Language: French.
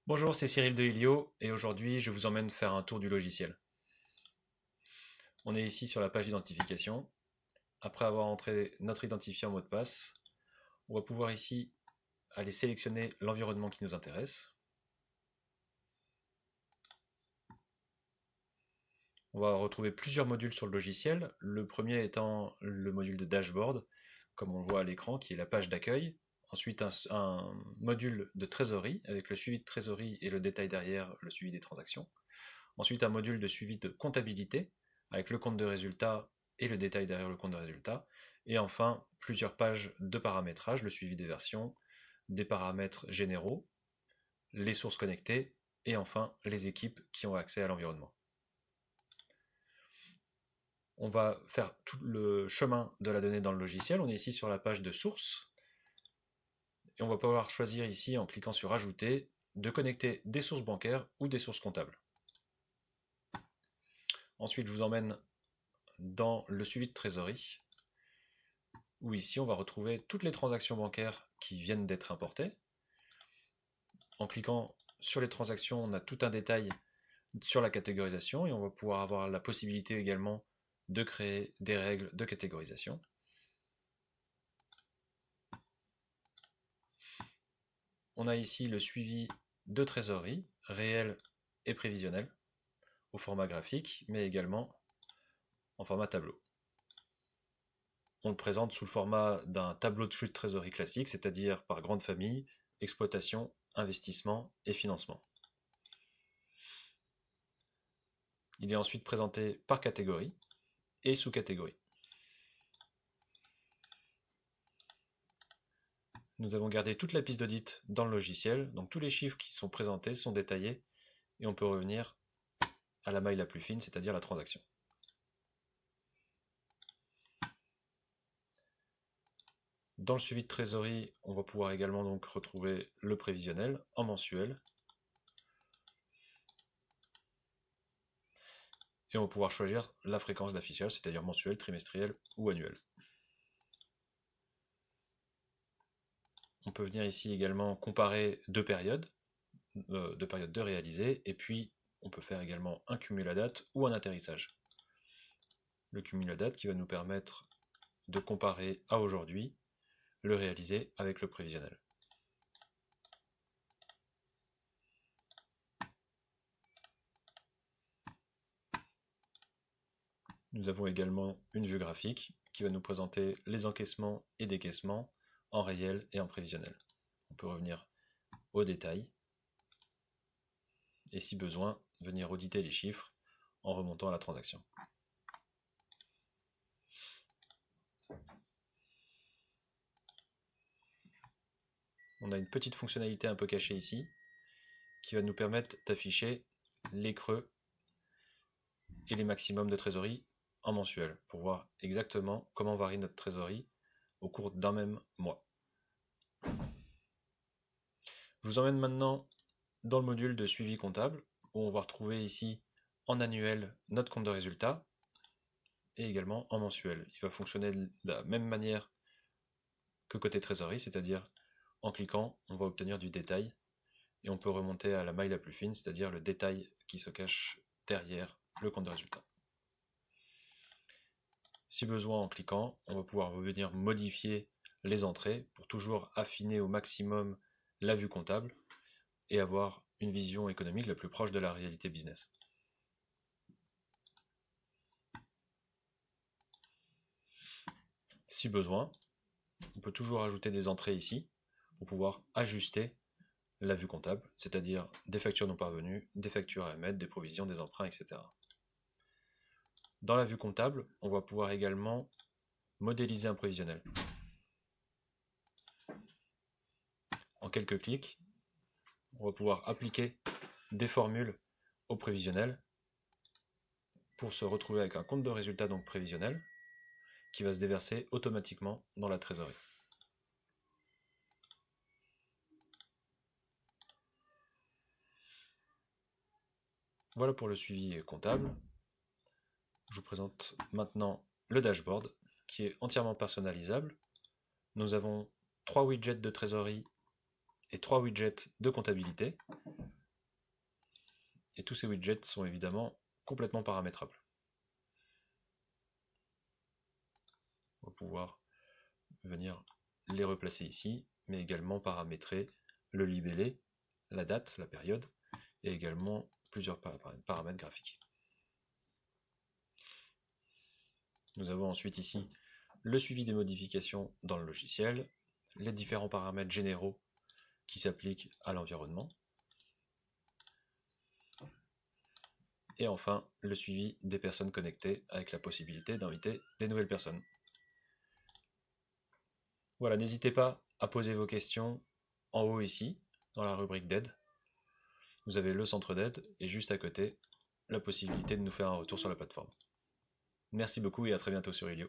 Bonjour, c'est Cyril de Ilio et aujourd'hui je vous emmène faire un tour du logiciel. On est ici sur la page d'identification. Après avoir entré notre identifiant mot de passe, on va pouvoir ici aller sélectionner l'environnement qui nous intéresse. On va retrouver plusieurs modules sur le logiciel. Le premier étant le module de dashboard, comme on le voit à l'écran, qui est la page d'accueil. Ensuite un module de trésorerie avec le suivi de trésorerie et le détail derrière le suivi des transactions. Ensuite, un module de suivi de comptabilité, avec le compte de résultat et le détail derrière le compte de résultat. Et enfin, plusieurs pages de paramétrage, le suivi des versions, des paramètres généraux, les sources connectées, et enfin, les équipes qui ont accès à l'environnement. On va faire tout le chemin de la donnée dans le logiciel. On est ici sur la page de sources. Et on va pouvoir choisir ici, en cliquant sur Ajouter, de connecter des sources bancaires ou des sources comptables. Ensuite, je vous emmène dans le suivi de trésorerie, où ici on va retrouver toutes les transactions bancaires qui viennent d'être importées. En cliquant sur les transactions, on a tout un détail sur la catégorisation et on va pouvoir avoir la possibilité également de créer des règles de catégorisation. On a ici le suivi de trésorerie, réel et prévisionnel, au format graphique, mais également en format tableau. On le présente sous le format d'un tableau de flux de trésorerie classique, c'est-à-dire par grande famille, exploitation, investissement et financement. Il est ensuite présenté par catégorie et sous-catégorie. Nous avons gardé toute la piste d'audit dans le logiciel, donc tous les chiffres qui sont présentés sont détaillés et on peut revenir à la maille la plus fine, c'est-à-dire la transaction. Dans le suivi de trésorerie, on va pouvoir également donc retrouver le prévisionnel en mensuel. Et on va pouvoir choisir la fréquence d'affichage, c'est-à-dire mensuel, trimestriel ou annuel. On peut venir ici également comparer deux périodes de réaliser, et puis on peut faire également un cumul à date ou un atterrissage. Le cumul à date qui va nous permettre de comparer à aujourd'hui le réalisé avec le prévisionnel. Nous avons également une vue graphique qui va nous présenter les encaissements et décaissements en réel et en prévisionnel. On peut revenir au détail et si besoin, venir auditer les chiffres en remontant à la transaction. On a une petite fonctionnalité un peu cachée ici qui va nous permettre d'afficher les creux et les maximums de trésorerie en mensuel pour voir exactement comment varie notre trésorerie au cours d'un même mois. Je vous emmène maintenant dans le module de suivi comptable où on va retrouver ici en annuel notre compte de résultat et également en mensuel. Il va fonctionner de la même manière que côté trésorerie, c'est-à-dire en cliquant, on va obtenir du détail et on peut remonter à la maille la plus fine, c'est-à-dire le détail qui se cache derrière le compte de résultat. Si besoin, en cliquant, on va pouvoir venir modifier les entrées pour toujours affiner au maximum la vue comptable et avoir une vision économique la plus proche de la réalité business. Si besoin, on peut toujours ajouter des entrées ici pour pouvoir ajuster la vue comptable, c'est-à-dire des factures non parvenues, des factures à émettre, des provisions, des emprunts, etc. Dans la vue comptable, on va pouvoir également modéliser un prévisionnel. En quelques clics, on va pouvoir appliquer des formules au prévisionnel pour se retrouver avec un compte de résultat donc prévisionnel qui va se déverser automatiquement dans la trésorerie. Voilà pour le suivi comptable. Je vous présente maintenant le dashboard qui est entièrement personnalisable. Nous avons 3 widgets de trésorerie et 3 widgets de comptabilité. et tous ces widgets sont évidemment complètement paramétrables. On va pouvoir venir les replacer ici, mais également paramétrer le libellé, la date, la période, et également plusieurs paramètres graphiques. Nous avons ensuite ici le suivi des modifications dans le logiciel, les différents paramètres généraux qui s'appliquent à l'environnement, et enfin le suivi des personnes connectées avec la possibilité d'inviter des nouvelles personnes. Voilà, n'hésitez pas à poser vos questions en haut ici, dans la rubrique d'aide. Vous avez le centre d'aide et juste à côté, la possibilité de nous faire un retour sur la plateforme. Merci beaucoup et à très bientôt sur Ilio.